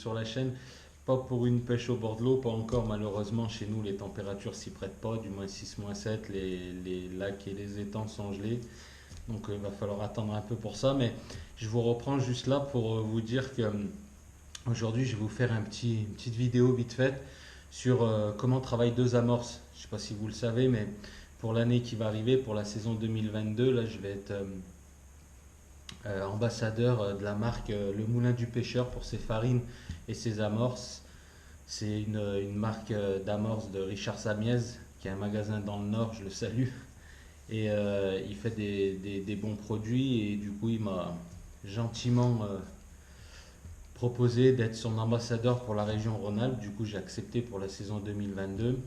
sur la chaîne. Pas pour une pêche au bord de l'eau, pas encore malheureusement. Chez nous, les températures s'y prêtent pas, du moins 6, -7, les lacs et les étangs sont gelés. Donc il va falloir attendre un peu pour ça. Mais je vous reprends juste là pour vous dire que aujourd'hui, je vais vous faire une petite vidéo vite faite sur comment travaillent deux amorces. Je ne sais pas si vous le savez, mais pour l'année qui va arriver, pour la saison 2022, là, je vais être ambassadeur de la marque Le Moulin du Pêcheur pour ses farines et ses amorces. C'est une marque d'amorces de Richard Samiez, qui a un magasin dans le Nord, je le salue. Et il fait des bons produits et du coup, il m'a gentiment proposé d'être son ambassadeur pour la région Rhône-Alpes. Du coup, j'ai accepté pour la saison 2022.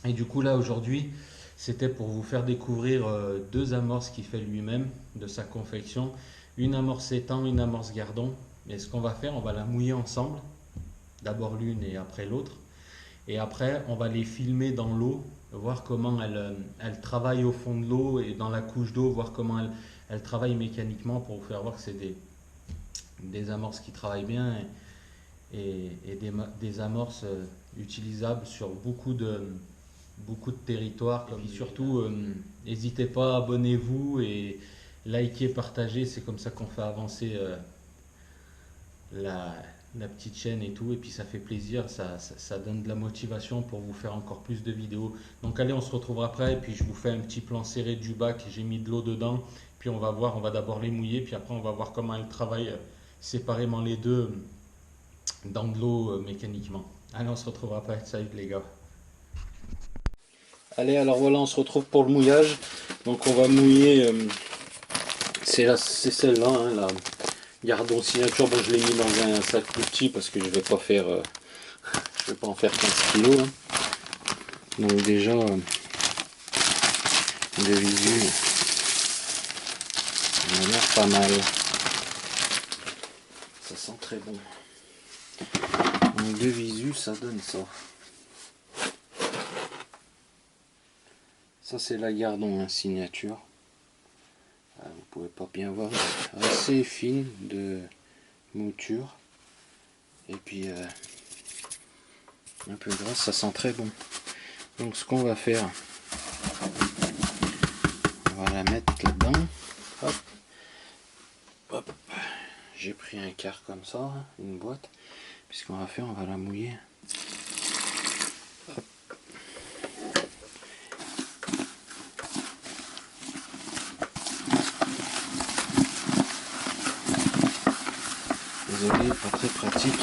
Et du coup, là, aujourd'hui, c'était pour vous faire découvrir deux amorces qu'il fait lui-même de sa confection. Une amorce étang, une amorce gardon. Et ce qu'on va faire, on va la mouiller ensemble. D'abord l'une et après l'autre. Et après, on va les filmer dans l'eau, voir comment elles travaillent au fond de l'eau et dans la couche d'eau, voir comment elles travaillent mécaniquement pour vous faire voir que c'est des amorces qui travaillent bien et des amorces utilisables sur beaucoup de territoires. Et puis surtout, n'hésitez pas, abonnez-vous et likez, partagez, c'est comme ça qu'on fait avancer la petite chaîne et tout, et puis ça fait plaisir, ça donne de la motivation pour vous faire encore plus de vidéos. Donc allez, on se retrouve après, et puis je vous fais un petit plan serré du bac, j'ai mis de l'eau dedans, puis on va voir, on va d'abord les mouiller, puis après on va voir comment elles travaillent séparément les deux dans de l'eau mécaniquement. Allez, on se retrouve après, salut les gars. Allez, alors voilà, on se retrouve pour le mouillage. Donc on va mouiller, c'est celle-là, hein, la Gardon Signature. Bon, je l'ai mis dans un sac plus petit parce que je vais pas faire, je vais pas en faire 15 kilos. Hein. Donc déjà, de visu, on a l'air pas mal. Ça sent très bon. Donc de visu, ça donne ça. Ça c'est la Gardon, hein, Signature. Vous pouvez pas bien voir, assez fine de mouture. Et puis un peu grasse, ça sent très bon. Donc ce qu'on va faire, on va la mettre là-dedans. Hop. Hop. J'ai pris un quart comme ça, une boîte. Puis ce qu'on va faire, on va la mouiller. Hop. Désolé, pas très pratique.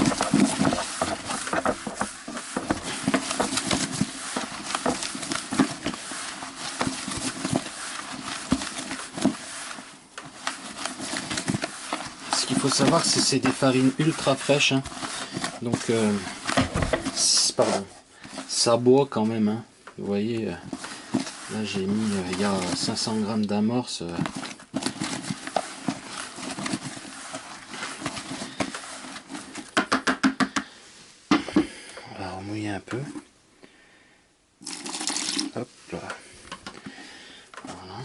Ce qu'il faut savoir, c'est que c'est des farines ultra fraîches. Hein. Donc, pardon, ça boit quand même. Hein. Vous voyez, là j'ai mis, il y a 500 grammes d'amorce. On va remouiller un peu. Hop là. Voilà.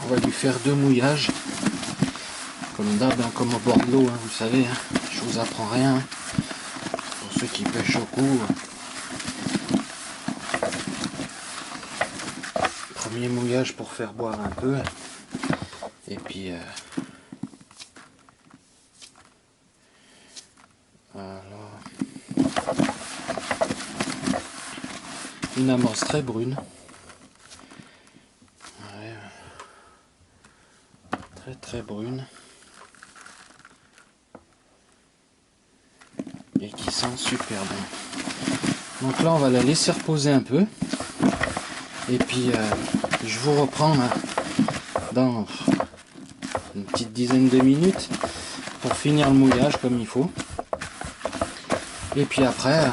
On va lui faire deux mouillages. Comme d'hab, hein, comme au bord de l'eau, hein, vous savez, hein, je vous apprends rien. Hein. Pour ceux qui pêchent au cou. Premier mouillage pour faire boire un peu. Et puis voilà. Une amorce très brune. Ouais. Très très brune. Et qui sent super bon. Donc là on va la laisser reposer un peu. Et puis je vous reprends là, dans une petite dizaine de minutes pour finir le mouillage comme il faut. Et puis après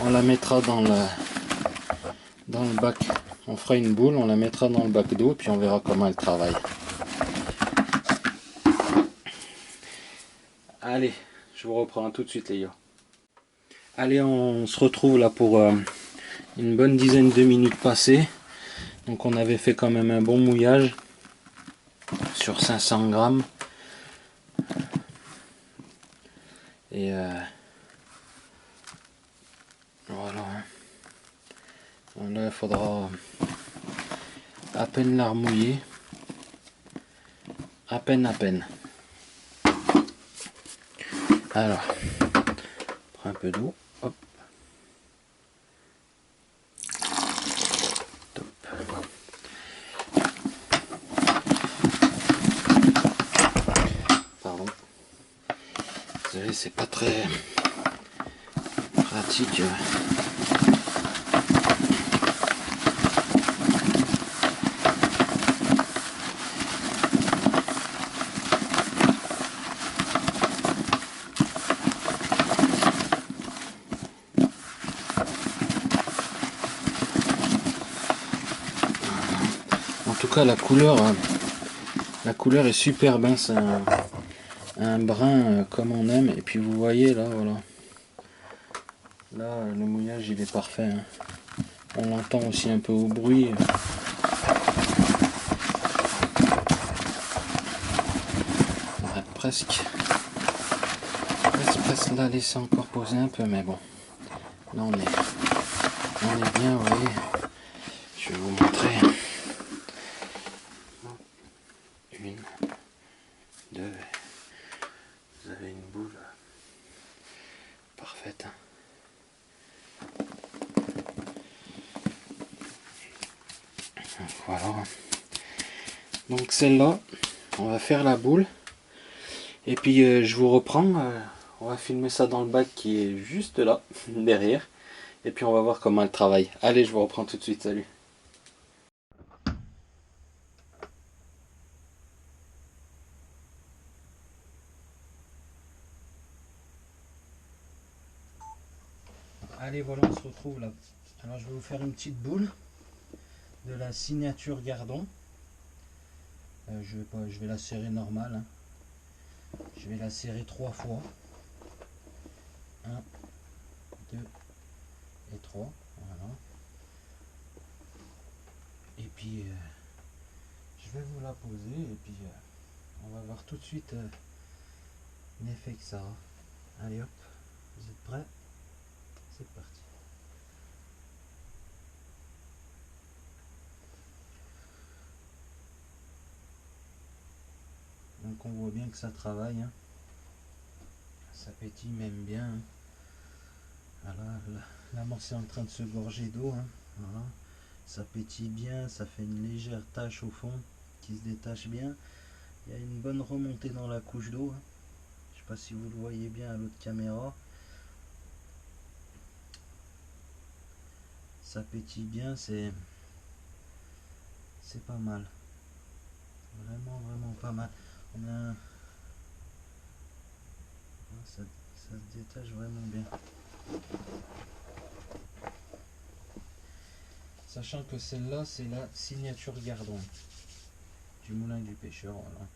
on la mettra dans le bac. On fera une boule, on la mettra dans le bac d'eau puis on verra comment elle travaille. Allez, Je vous reprends tout de suite les gars. Allez, on se retrouve là pour une bonne dizaine de minutes passées. Donc on avait fait quand même un bon mouillage sur 500 grammes. Et voilà. Là, il faudra à peine la remouiller. À peine. Alors, prends un peu d'eau. Hop. Top. Pardon. Désolé, c'est pas très pratique. En tout cas, la couleur est superbe, hein, c'est un brun comme on aime. Et puis vous voyez là, voilà. Là, le mouillage il est parfait. Hein. On l'entend aussi un peu au bruit. On va presque la laisser encore poser un peu, mais bon. Là on est bien, vous voyez. Je vais vous montrer. Une, deux. Vous avez une boule parfaite. Voilà. Donc celle-là, on va faire la boule. Et puis je vous reprends. On va filmer ça dans le bac qui est juste là, derrière. Et puis on va voir comment elle travaille. Allez, je vous reprends tout de suite. Salut. Allez, voilà, on se retrouve là. Alors je vais vous faire une petite boule de la signature Gardon. Je vais la serrer normale. Hein. Je vais la serrer 3 fois. 1, 2 et 3. Voilà. Et puis je vais vous la poser et puis on va voir tout de suite l'effet que ça a. Allez hop, vous êtes prêts? C'est parti. Donc on voit bien que ça travaille. Hein. Ça pétille même bien. Hein. Voilà, l'amorce est en train de se gorger d'eau. Hein. Voilà. Ça pétille bien, ça fait une légère tache au fond qui se détache bien. Il y a une bonne remontée dans la couche d'eau. Hein. Je ne sais pas si vous le voyez bien à l'autre caméra. Ça pétille bien, c'est pas mal. Vraiment pas mal. On a ça se détache vraiment bien. Sachant que celle-là, c'est la signature Gardon du moulin du pêcheur. Voilà.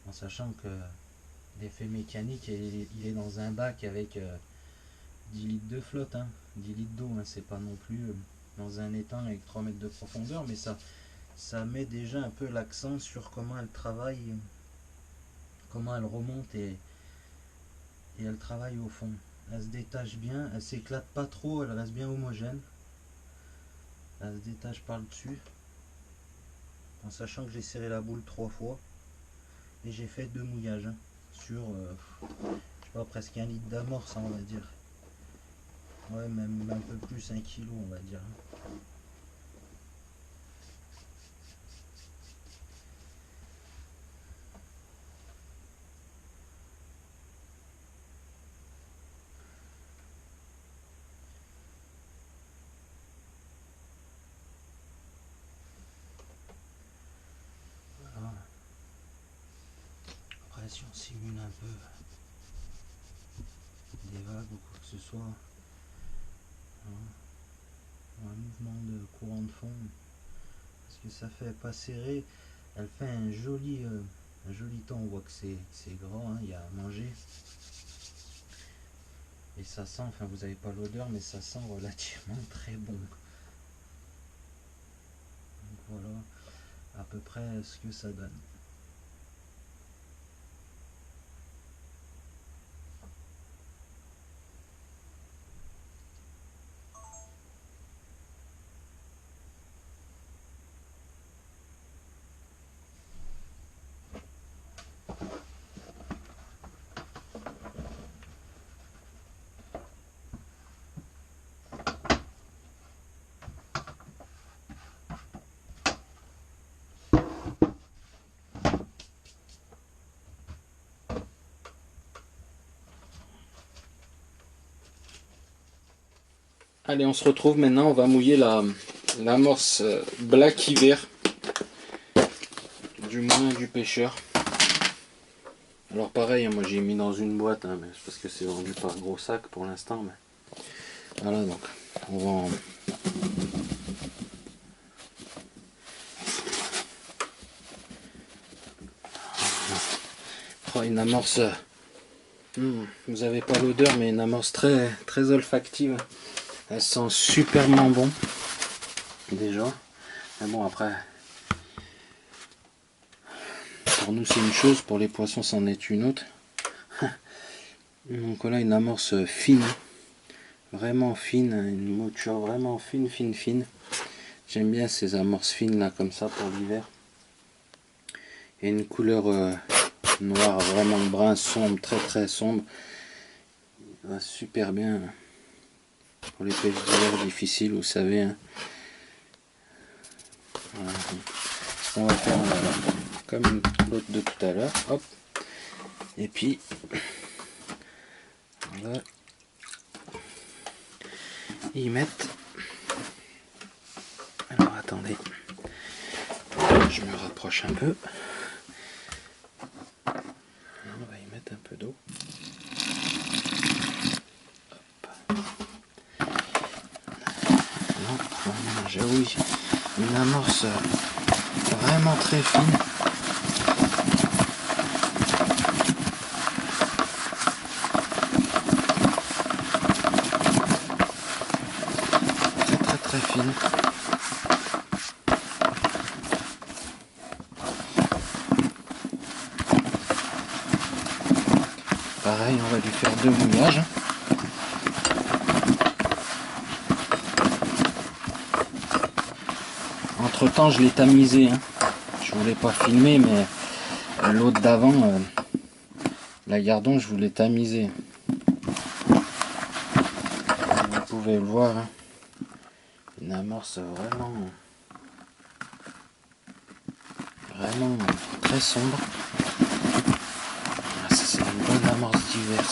En sachant que l'effet mécanique, il est dans un bac avec 10 litres de flotte, hein, 10 litres d'eau, hein, c'est pas non plus dans un étang avec 3 mètres de profondeur, mais ça met déjà un peu l'accent sur comment elle travaille, comment elle remonte et elle travaille au fond. Elle se détache bien, elle s'éclate pas trop, elle reste bien homogène. Elle se détache par le dessus. En sachant que j'ai serré la boule 3 fois et j'ai fait 2 mouillages hein, sur je sais pas, presque 1 litre d'amorce, hein, on va dire. Ouais, même un peu plus, 1 kilo, on va dire. Voilà. Après, si on simule un peu des vagues ou quoi que ce soit, voilà, un mouvement de courant de fond, parce que ça fait pas serré. Elle fait un joli temps. On voit que c'est gras, hein, il y a à manger. Et ça sent, enfin vous n'avez pas l'odeur, mais ça sent relativement très bon. Donc voilà à peu près ce que ça donne. Allez, on se retrouve maintenant, on va mouiller l'amorce Black Hiver du moulin du pêcheur. Alors pareil, moi j'ai mis dans une boîte, hein, mais parce que c'est vendu par gros sac pour l'instant. Mais... Voilà, donc on va en... Oh, une amorce, vous avez pas l'odeur, mais une amorce très, très olfactive. Elle sent superment bon, déjà. Mais bon, après, pour nous c'est une chose, pour les poissons c'en est une autre. Donc voilà, une amorce fine, vraiment fine, une mouture vraiment fine, fine, fine. J'aime bien ces amorces fines là, comme ça, pour l'hiver. Et une couleur noire, vraiment brun sombre, très très sombre. Il va super bien pour les pêches d'hiver difficiles, vous savez. Hein. Voilà. On va faire comme l'autre de tout à l'heure. Hop. Et puis, on va y mettre. Alors attendez, je me rapproche un peu. On va y mettre un peu d'eau. Oui, une amorce vraiment très fine. Très très très fine. Pareil, on va lui faire 2 mouillages. Entre temps, je l'ai tamisé. Hein. Je voulais pas filmer, mais l'autre d'avant, la Gardon, je voulais tamiser. Vous pouvez le voir. Hein. Une amorce vraiment très sombre. Ah, ça c'est une bonne amorce d'hiver.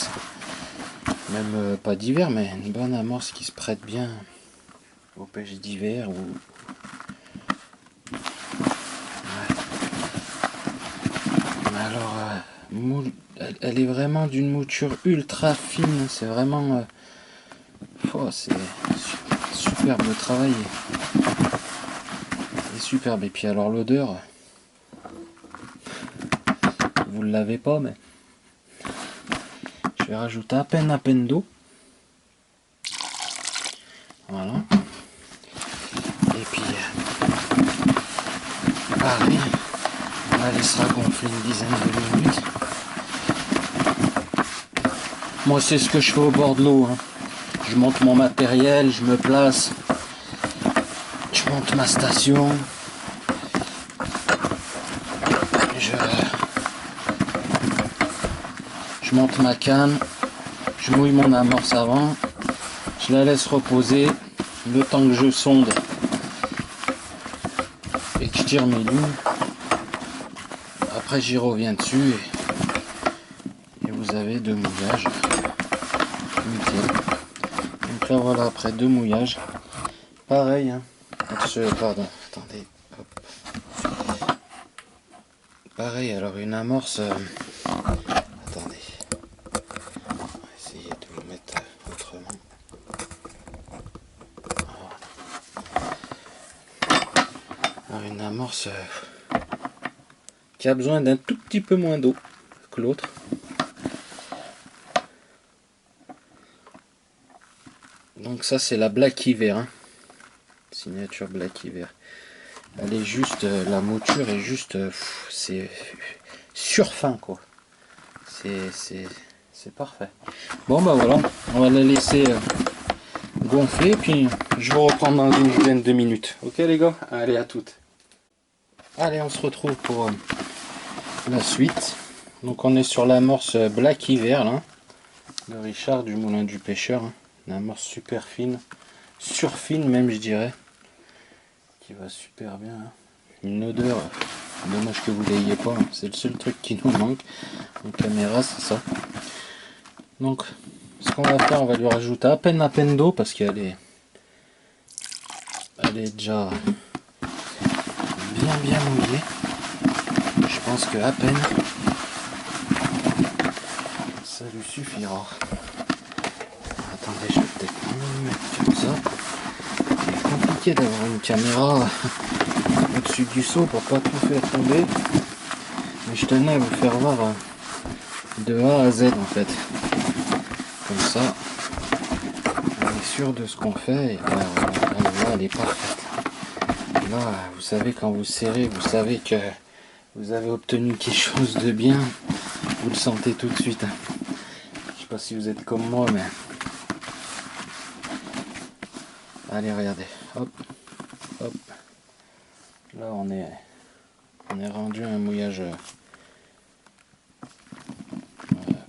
Même pas d'hiver, mais une bonne amorce qui se prête bien aux pêches d'hiver. Ou... Alors, elle est vraiment d'une mouture ultra fine. C'est vraiment... oh, c'est superbe, le travail est superbe. Et puis alors l'odeur, vous ne l'avez pas, mais je vais rajouter à peine d'eau. Voilà. Et puis, pareil, on la laissera gonfler une dizaine de minutes. Moi, c'est ce que je fais au bord de l'eau. Hein. Je monte mon matériel, je me place, je monte ma station, je monte ma canne, je mouille mon amorce avant, je la laisse reposer le temps que je sonde et que je tire mes lignes. Après j'y reviens dessus et vous avez 2 mouillages. Nickel. Donc là voilà, après 2 mouillages, pareil, hein. Pardon, attendez, hop. Pareil, alors une amorce, attendez, on va essayer de vous mettre autrement. Alors une amorce qui a besoin d'un tout petit peu moins d'eau que l'autre. Donc ça c'est la Black Hiver, hein. Signature Black Hiver. Elle est juste, la mouture est juste, c'est surfin quoi. C'est parfait. Bon bah voilà, on va la laisser gonfler, puis je vous reprends dans une dizaine de minutes. Ok les gars, allez à toutes. Allez, on se retrouve pour la suite. Donc on est sur l'amorce Black Hiver là, de Richard du Moulin du Pêcheur, hein. Une amorce super fine, surfine même je dirais, qui va super bien, hein. Une odeur, dommage que vous l'ayez pas, hein. C'est le seul truc qui nous manque en caméra, c'est ça. Donc ce qu'on va faire, on va lui rajouter à peine d'eau parce qu'elle est déjà bien mouillée. Je pense que à peine ça lui suffira. Attendez, je vais peut-être me mettre comme ça. C'est compliqué d'avoir une caméra au-dessus du seau pour pas tout faire tomber. Mais je tenais à vous faire voir de A à Z en fait. Comme ça, on est sûr de ce qu'on fait. Et là, elle est parfaite. Là, vous savez, quand vous serrez, vous savez que vous avez obtenu quelque chose de bien. Vous le sentez tout de suite. Je sais pas si vous êtes comme moi, mais... Allez, regardez. Hop, hop. Là, on est rendu à un mouillage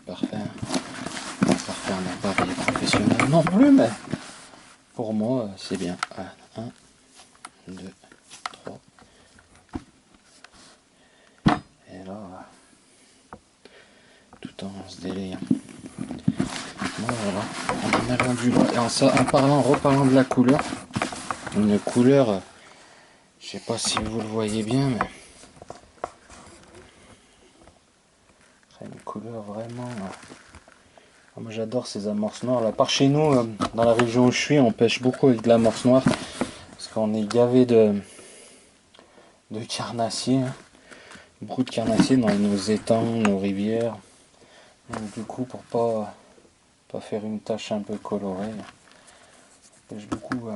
parfait. Parfait, on n'a pas payé professionnel non plus, mais pour moi, c'est bien. 1, 2, 3. Et là, tout en se délayant. Bon, voilà, on en est rendu là. Et en reparlant de la couleur, une couleur, je sais pas si vous le voyez bien, mais c'est une couleur vraiment... Moi j'adore ces amorces noires. Là, par chez nous, dans la région où je suis, on pêche beaucoup avec de l'amorce noire. Parce qu'on est gavé de carnassiers. Hein. Beaucoup de carnassiers dans nos étangs, nos rivières. Donc, du coup, pour pas faire une tache un peu colorée, on pêche beaucoup...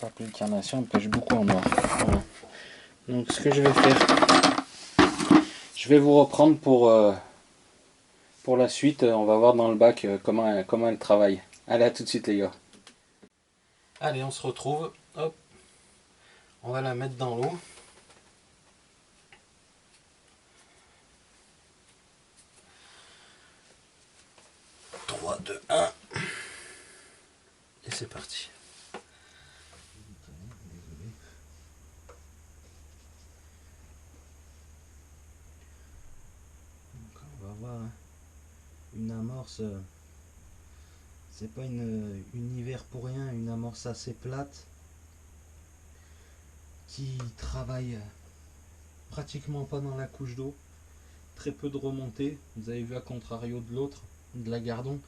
pas plus de carnation, on pêche beaucoup en noir. Voilà. Donc ce que je vais faire, je vais vous reprendre pour la suite. On va voir dans le bac comment elle travaille. Allez, à tout de suite les gars. Allez, on se retrouve. Hop, on va la mettre dans l'eau. 3, 2, 1. Et c'est parti. Donc, on va voir une amorce. C'est pas une hiver pour rien, une amorce assez plate qui travaille pratiquement pas dans la couche d'eau, très peu de remontée. Vous avez vu à contrario de l'autre, de la Gardon,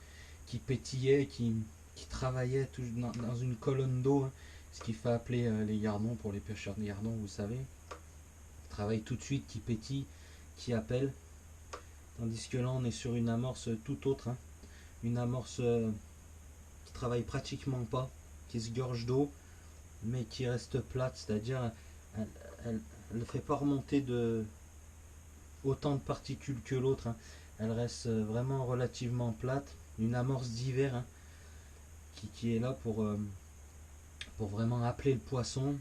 qui pétillait, qui travaillait dans une colonne d'eau, hein, ce qui fait appeler les Gardons pour les pêcheurs de Gardon, vous savez. Qui travaille tout de suite, qui pétille, qui appelle. Tandis que là on est sur une amorce tout autre, hein. Une amorce qui travaille pratiquement pas, qui se gorge d'eau, mais qui reste plate, c'est-à-dire elle ne fait pas remonter autant de particules que l'autre, hein. Elle reste vraiment relativement plate, une amorce d'hiver, hein, qui est là pour vraiment appeler le poisson,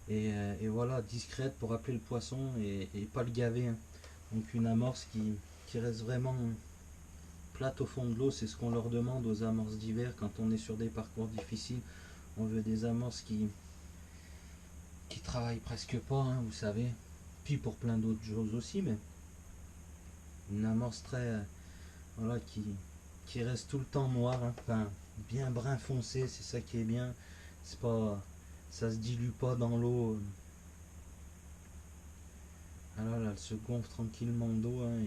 et voilà, discrète pour appeler le poisson et pas le gaver, hein. Donc une amorce qui reste vraiment plate au fond de l'eau, c'est ce qu'on leur demande aux amorces d'hiver quand on est sur des parcours difficiles. On veut des amorces qui travaillent presque pas, hein, vous savez. Puis pour plein d'autres choses aussi, mais une amorce très voilà, qui reste tout le temps noire, hein, enfin bien brun foncé, c'est ça qui est bien. C'est pas, ça se dilue pas dans l'eau. Alors là, elle se gonfle tranquillement d'eau, hein,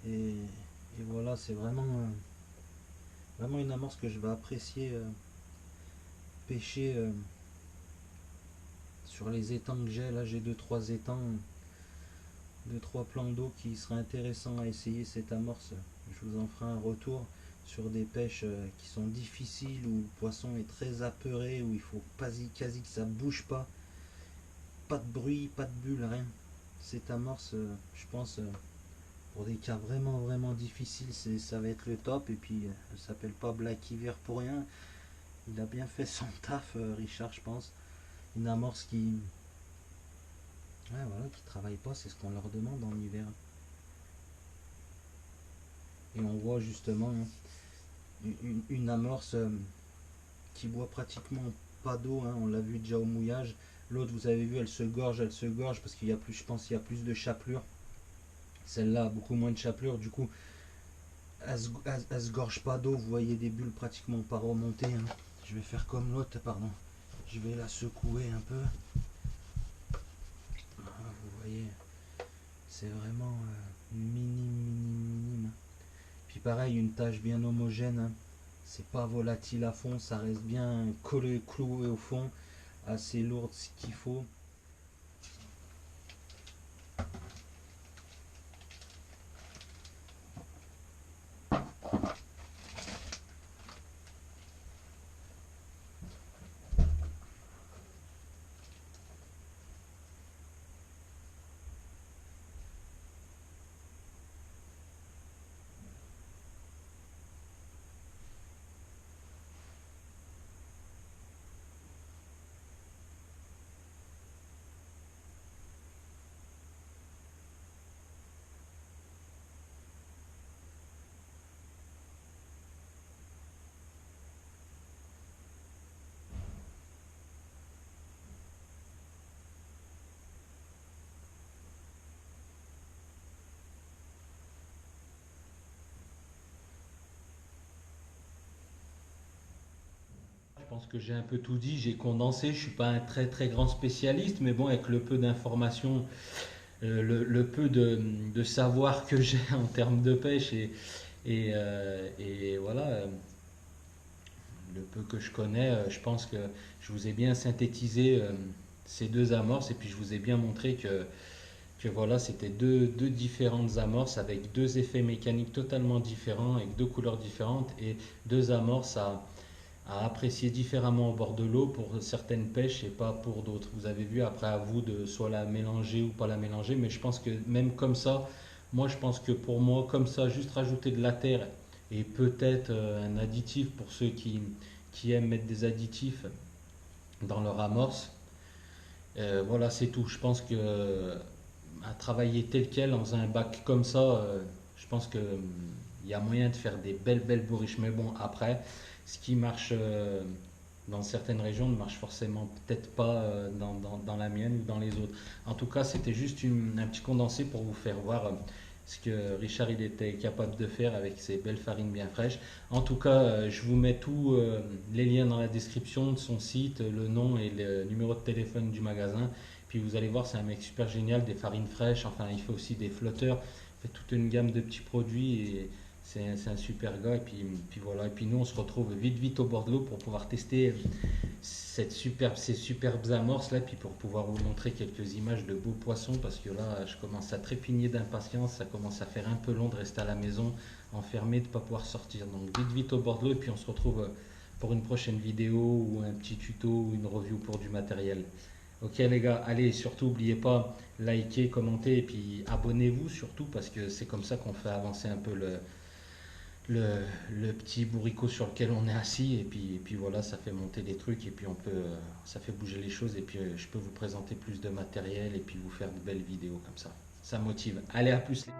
et voilà, c'est vraiment vraiment une amorce que je vais apprécier pêcher sur les étangs que j'ai, là j'ai deux trois étangs, deux trois plans d'eau qui seraient intéressants à essayer cette amorce. Je vous en ferai un retour sur des pêches qui sont difficiles, où le poisson est très apeuré, où il faut quasi que ça bouge pas de bruit, pas de bulle, rien. Cette amorce, je pense, pour des cas vraiment difficiles, ça va être le top. Et puis, elle s'appelle pas Black Hiver pour rien. Il a bien fait son taf, Richard, je pense. Une amorce ouais, voilà, qui travaille pas, c'est ce qu'on leur demande en hiver. Et on voit justement une amorce qui boit pratiquement pas d'eau, hein, on l'a vu déjà au mouillage. L'autre, vous avez vu, elle se gorge parce qu'il y a plus, je pense, qu'il y a plus de chapelure. Celle-là a beaucoup moins de chapelure, du coup, elle se gorge pas d'eau. Vous voyez des bulles pratiquement pas remontées, hein. Je vais faire comme l'autre, pardon. Je vais la secouer un peu. Voilà, vous voyez, c'est vraiment minime. Puis pareil, une tache bien homogène, hein. C'est pas volatile à fond, ça reste bien collé, cloué au fond, assez lourde ce qu'il faut. Je pense que j'ai un peu tout dit, j'ai condensé, je suis pas un très grand spécialiste, mais bon, avec le peu d'informations, le peu de savoir que j'ai en termes de pêche et voilà, le peu que je connais, je pense que je vous ai bien synthétisé ces deux amorces et puis je vous ai bien montré que voilà, c'était deux différentes amorces avec deux effets mécaniques totalement différents, avec deux couleurs différentes et deux amorces à apprécier différemment au bord de l'eau pour certaines pêches et pas pour d'autres. Vous avez vu, après à vous de soit la mélanger ou pas la mélanger, mais je pense que même comme ça, moi je pense que pour moi, comme ça, juste rajouter de la terre et peut-être un additif pour ceux qui aiment mettre des additifs dans leur amorce, voilà, c'est tout. Je pense que à travailler tel quel dans un bac comme ça, je pense que il y a moyen de faire des belles bourriches. Mais bon, après, ce qui marche dans certaines régions ne marche forcément peut-être pas dans la mienne ou dans les autres. En tout cas, c'était juste un petit condensé pour vous faire voir ce que Richard il était capable de faire avec ses belles farines bien fraîches. En tout cas, je vous mets tous les liens dans la description de son site, le nom et le numéro de téléphone du magasin. Puis vous allez voir, c'est un mec super génial, des farines fraîches, enfin il fait aussi des flotteurs, il fait toute une gamme de petits produits et c'est un super gars. Et puis voilà, et puis nous on se retrouve vite au bord de l'eau pour pouvoir tester ces superbes amorces là, puis pour pouvoir vous montrer quelques images de beaux poissons parce que là je commence à trépigner d'impatience, ça commence à faire un peu long de rester à la maison enfermé, de ne pas pouvoir sortir. Donc vite au bord de l'eau et puis on se retrouve pour une prochaine vidéo ou un petit tuto ou une review pour du matériel. Ok les gars, allez, surtout n'oubliez pas, likez, commentez et puis abonnez-vous surtout parce que c'est comme ça qu'on fait avancer un peu le petit bourricot sur lequel on est assis et puis voilà, ça fait monter des trucs et puis ça fait bouger les choses et puis je peux vous présenter plus de matériel et puis vous faire de belles vidéos comme ça. Ça motive. Allez, à plus les